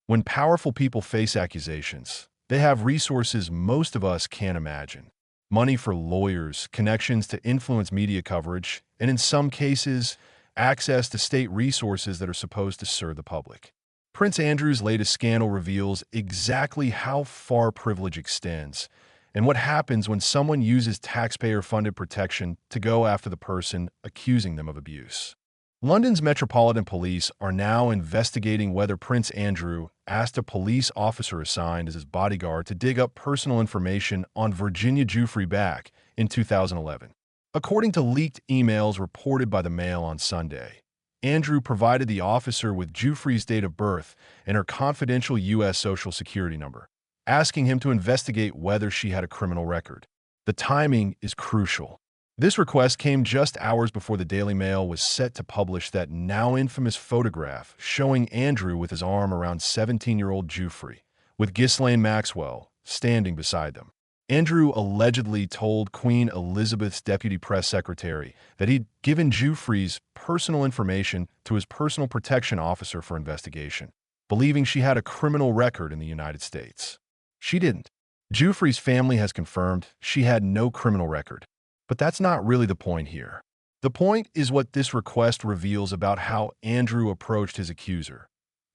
When powerful people face accusations, they have resources most of us can't imagine. Money for lawyers, connections to influence media coverage, and in some cases, access to state resources that are supposed to serve the public. Prince Andrew's latest scandal reveals exactly how far privilege extends and what happens when someone uses taxpayer-funded protection to go after the person accusing them of abuse. London's Metropolitan Police are now investigating whether Prince Andrew asked a police officer assigned as his bodyguard to dig up personal information on Virginia Giuffre back in 2011. According to leaked emails reported by the Mail on Sunday, Andrew provided the officer with Giuffre's date of birth and her confidential U.S. Social Security number, asking him to investigate whether she had a criminal record. The timing is crucial. This request came just hours before the Daily Mail was set to publish that now infamous photograph showing Andrew with his arm around 17-year-old Giuffre, with Ghislaine Maxwell standing beside them. Andrew allegedly told Queen Elizabeth's deputy press secretary that he'd given Giuffre's personal information to his personal protection officer for investigation, believing she had a criminal record in the United States. She didn't. Giuffre's family has confirmed she had no criminal record. But that's not really the point here. The point is what this request reveals about how Andrew approached his accuser,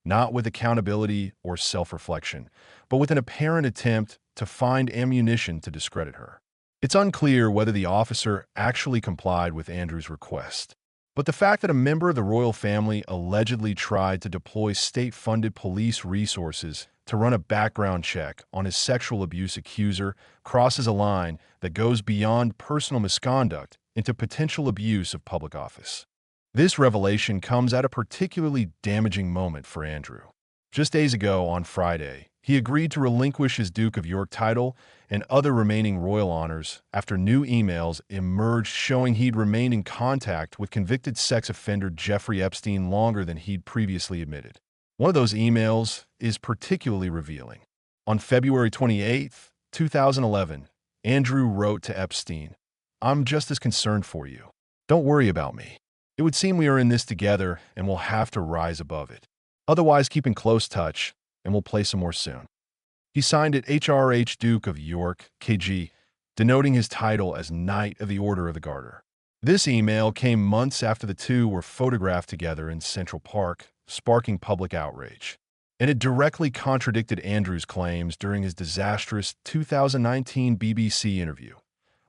not with accountability or self-reflection, but with an apparent attempt to find ammunition to discredit her. It's unclear whether the officer actually complied with Andrew's request, but the fact that a member of the royal family allegedly tried to deploy state-funded police resources to run a background check on his sexual abuse accuser crosses a line that goes beyond personal misconduct into potential abuse of public office. This revelation comes at a particularly damaging moment for Andrew. Just days ago, on Friday, he agreed to relinquish his Duke of York title and other remaining royal honors after new emails emerged showing he'd remained in contact with convicted sex offender Jeffrey Epstein longer than he'd previously admitted. One of those emails is particularly revealing. On February 28, 2011, Andrew wrote to Epstein, "I'm just as concerned for you. Don't worry about me. It would seem we are in this together and we'll have to rise above it. Otherwise, keep in close touch and we'll play some more soon." He signed it HRH Duke of York, KG, denoting his title as Knight of the Order of the Garter. This email came months after the two were photographed together in Central Park, sparking public outrage. And it directly contradicted Andrew's claims during his disastrous 2019 BBC interview,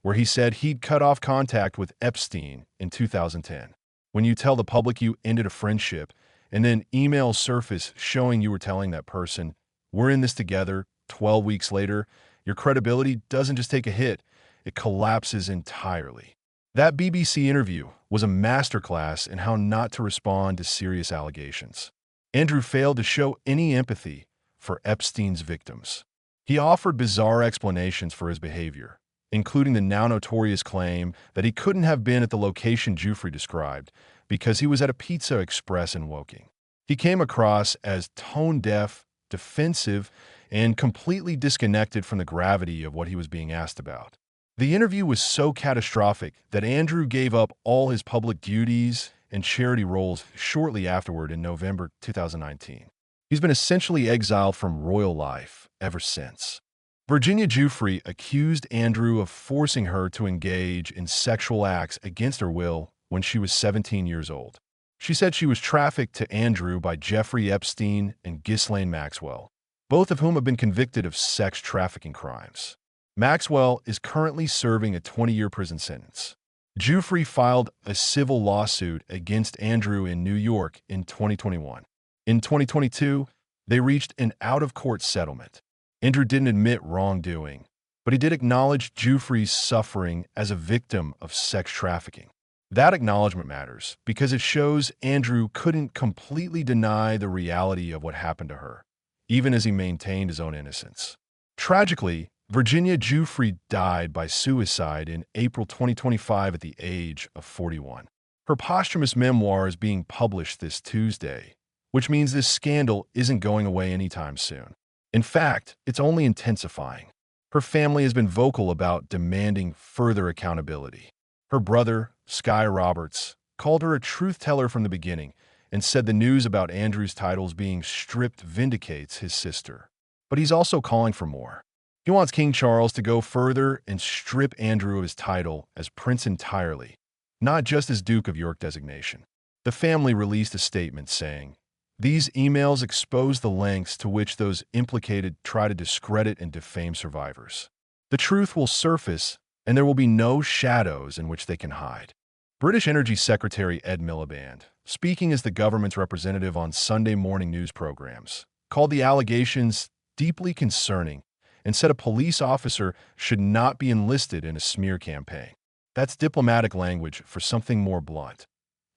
where he said he'd cut off contact with Epstein in 2010. When you tell the public you ended a friendship, and then emails surface showing you were telling that person, "We're in this together," 12 weeks later, your credibility doesn't just take a hit, it collapses entirely. That BBC interview was a masterclass in how not to respond to serious allegations. Andrew failed to show any empathy for Epstein's victims. He offered bizarre explanations for his behavior, including the now notorious claim that he couldn't have been at the location Giuffre described because he was at a Pizza Express in Woking. He came across as tone-deaf, defensive, and completely disconnected from the gravity of what he was being asked about. The interview was so catastrophic that Andrew gave up all his public duties and charity roles shortly afterward in November 2019. He's been essentially exiled from royal life ever since. Virginia Giuffre accused Andrew of forcing her to engage in sexual acts against her will when she was 17 years old. She said she was trafficked to Andrew by Jeffrey Epstein and Ghislaine Maxwell, both of whom have been convicted of sex trafficking crimes. Maxwell is currently serving a 20-year prison sentence. Giuffre filed a civil lawsuit against Andrew in New York in 2021. In 2022, they reached an out-of-court settlement. Andrew didn't admit wrongdoing, but he did acknowledge Giuffre's suffering as a victim of sex trafficking. That acknowledgement matters because it shows Andrew couldn't completely deny the reality of what happened to her, even as he maintained his own innocence. Tragically, Virginia Giuffre died by suicide in April 2025 at the age of 41. Her posthumous memoir is being published this Tuesday, which means this scandal isn't going away anytime soon. In fact, it's only intensifying. Her family has been vocal about demanding further accountability. Her brother, Sky Roberts, called her a truth teller from the beginning and said the news about Andrew's titles being stripped vindicates his sister. But he's also calling for more. He wants King Charles to go further and strip Andrew of his title as prince entirely, not just his Duke of York designation. The family released a statement saying, "These emails expose the lengths to which those implicated try to discredit and defame survivors. The truth will surface, and there will be no shadows in which they can hide." British Energy Secretary Ed Miliband, speaking as the government's representative on Sunday morning news programs, called the allegations deeply concerning and said a police officer should not be enlisted in a smear campaign. That's diplomatic language for something more blunt.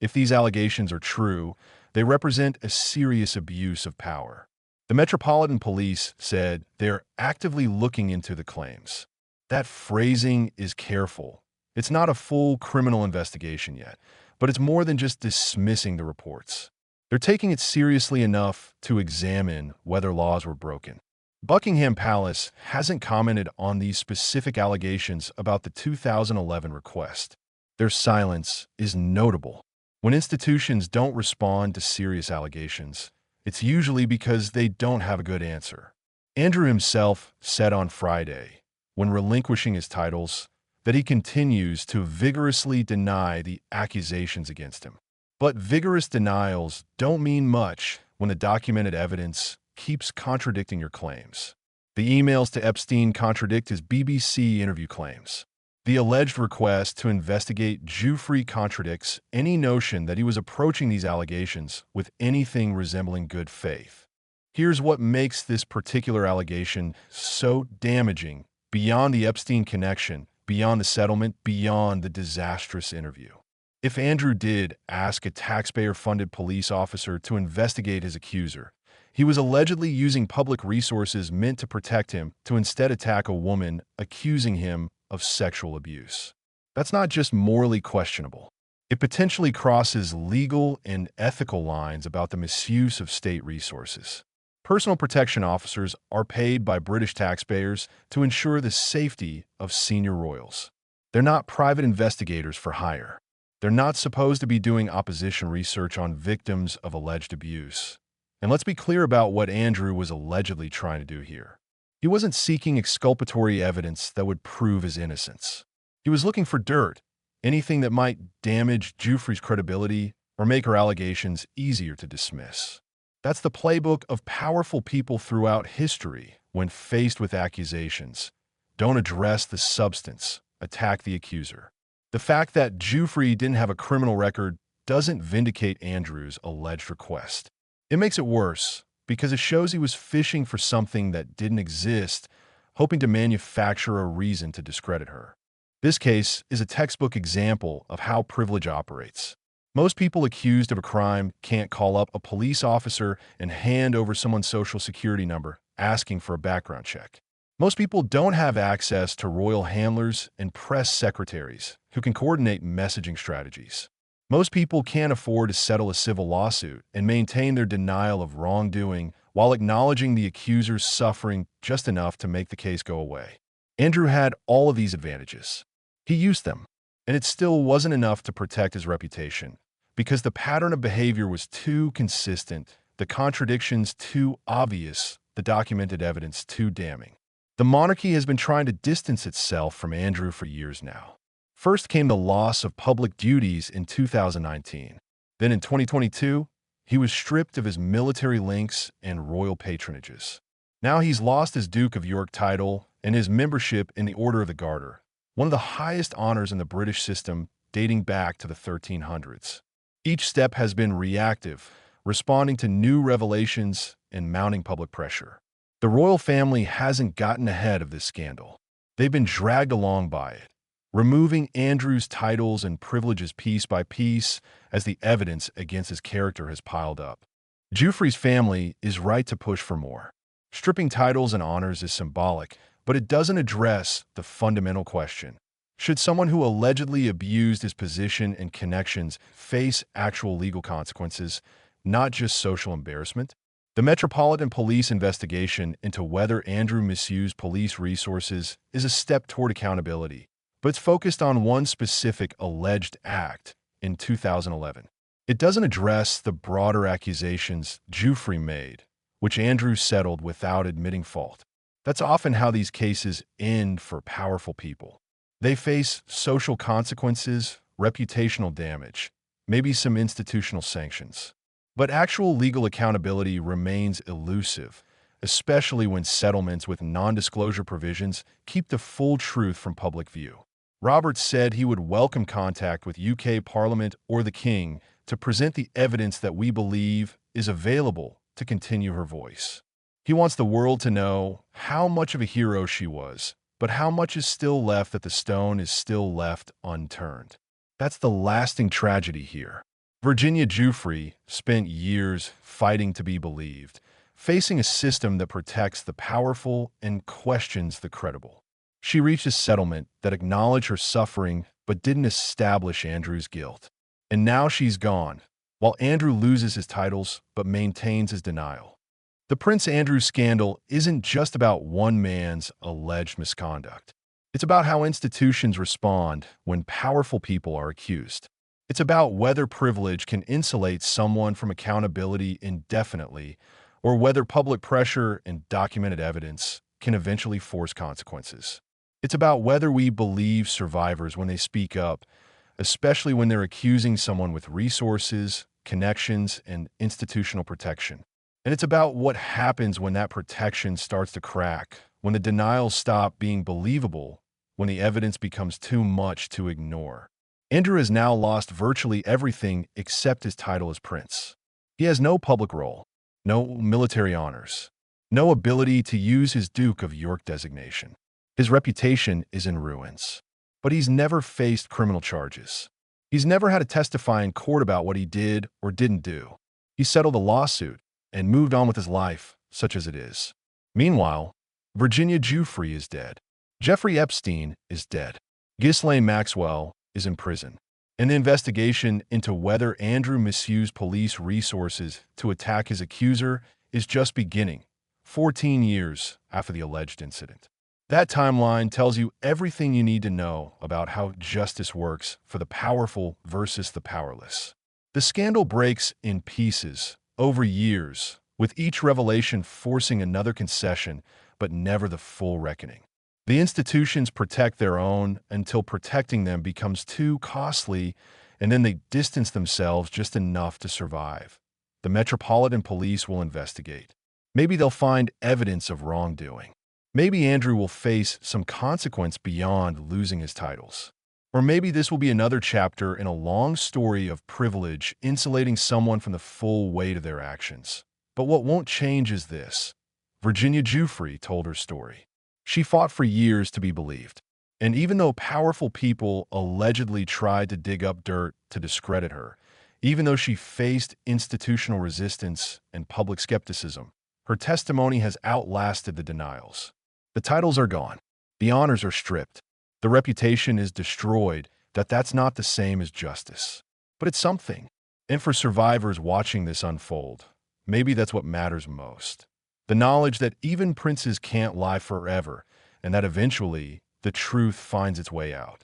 If these allegations are true, they represent a serious abuse of power. The Metropolitan Police said they're actively looking into the claims. That phrasing is careful. It's not a full criminal investigation yet, but it's more than just dismissing the reports. They're taking it seriously enough to examine whether laws were broken. Buckingham Palace hasn't commented on these specific allegations about the 2011 request. Their silence is notable. When institutions don't respond to serious allegations, it's usually because they don't have a good answer. Andrew himself said on Friday, when relinquishing his titles, that he continues to vigorously deny the accusations against him. But vigorous denials don't mean much when the documented evidence keeps contradicting your claims. The emails to Epstein contradict his BBC interview claims. The alleged request to investigate Giuffre contradicts any notion that he was approaching these allegations with anything resembling good faith. Here's what makes this particular allegation so damaging beyond the Epstein connection, beyond the settlement, beyond the disastrous interview. If Andrew did ask a taxpayer-funded police officer to investigate his accuser, he was allegedly using public resources meant to protect him to instead attack a woman accusing him of sexual abuse. That's not just morally questionable. It potentially crosses legal and ethical lines about the misuse of state resources. Personal protection officers are paid by British taxpayers to ensure the safety of senior royals. They're not private investigators for hire. They're not supposed to be doing opposition research on victims of alleged abuse. And let's be clear about what Andrew was allegedly trying to do here. He wasn't seeking exculpatory evidence that would prove his innocence. He was looking for dirt, anything that might damage Giuffre's credibility or make her allegations easier to dismiss. That's the playbook of powerful people throughout history when faced with accusations. Don't address the substance, attack the accuser. The fact that Giuffre didn't have a criminal record doesn't vindicate Andrew's alleged request. It makes it worse because it shows he was fishing for something that didn't exist, hoping to manufacture a reason to discredit her. This case is a textbook example of how privilege operates. Most people accused of a crime can't call up a police officer and hand over someone's social security number asking for a background check. Most people don't have access to royal handlers and press secretaries who can coordinate messaging strategies. Most people can't afford to settle a civil lawsuit and maintain their denial of wrongdoing while acknowledging the accuser's suffering just enough to make the case go away. Andrew had all of these advantages. He used them, and it still wasn't enough to protect his reputation because the pattern of behavior was too consistent, the contradictions too obvious, the documented evidence too damning. The monarchy has been trying to distance itself from Andrew for years now. First came the loss of public duties in 2019. Then in 2022, he was stripped of his military links and royal patronages. Now he's lost his Duke of York title and his membership in the Order of the Garter, one of the highest honors in the British system dating back to the 1300s. Each step has been reactive, responding to new revelations and mounting public pressure. The royal family hasn't gotten ahead of this scandal. They've been dragged along by it, removing Andrew's titles and privileges piece by piece as the evidence against his character has piled up. Giuffre's family is right to push for more. Stripping titles and honors is symbolic, but it doesn't address the fundamental question. Should someone who allegedly abused his position and connections face actual legal consequences, not just social embarrassment? The Metropolitan Police investigation into whether Andrew misused police resources is a step toward accountability, but it's focused on one specific alleged act in 2011. It doesn't address the broader accusations Giuffre made, which Andrew settled without admitting fault. That's often how these cases end for powerful people. They face social consequences, reputational damage, maybe some institutional sanctions. But actual legal accountability remains elusive, especially when settlements with non-disclosure provisions keep the full truth from public view. Roberts said he would welcome contact with UK Parliament or the King to present the evidence that we believe is available to continue her voice. He wants the world to know how much of a hero she was, but how much is still left that the stone is still left unturned. That's the lasting tragedy here. Virginia Giuffre spent years fighting to be believed, facing a system that protects the powerful and questions the credible. She reached a settlement that acknowledged her suffering but didn't establish Andrew's guilt. And now she's gone, while Andrew loses his titles but maintains his denial. The Prince Andrew scandal isn't just about one man's alleged misconduct. It's about how institutions respond when powerful people are accused. It's about whether privilege can insulate someone from accountability indefinitely, or whether public pressure and documented evidence can eventually force consequences. It's about whether we believe survivors when they speak up, especially when they're accusing someone with resources, connections, and institutional protection. And it's about what happens when that protection starts to crack, when the denials stop being believable, when the evidence becomes too much to ignore. Andrew has now lost virtually everything except his title as prince. He has no public role, no military honors, no ability to use his Duke of York designation. His reputation is in ruins. But he's never faced criminal charges. He's never had to testify in court about what he did or didn't do. He settled a lawsuit and moved on with his life, such as it is. Meanwhile, Virginia Giuffre is dead. Jeffrey Epstein is dead. Ghislaine Maxwell is in prison. And the investigation into whether Andrew misused police resources to attack his accuser is just beginning, 14 years after the alleged incident. That timeline tells you everything you need to know about how justice works for the powerful versus the powerless. The scandal breaks in pieces over years, with each revelation forcing another concession, but never the full reckoning. The institutions protect their own until protecting them becomes too costly, and then they distance themselves just enough to survive. The Metropolitan Police will investigate. Maybe they'll find evidence of wrongdoing. Maybe Andrew will face some consequence beyond losing his titles. Or maybe this will be another chapter in a long story of privilege insulating someone from the full weight of their actions. But what won't change is this. Virginia Giuffre told her story. She fought for years to be believed. And even though powerful people allegedly tried to dig up dirt to discredit her, even though she faced institutional resistance and public skepticism, her testimony has outlasted the denials. The titles are gone. The honors are stripped. The reputation is destroyed. That's not the same as justice. But it's something. And for survivors watching this unfold, maybe that's what matters most. The knowledge that even princes can't lie forever, and that eventually the truth finds its way out.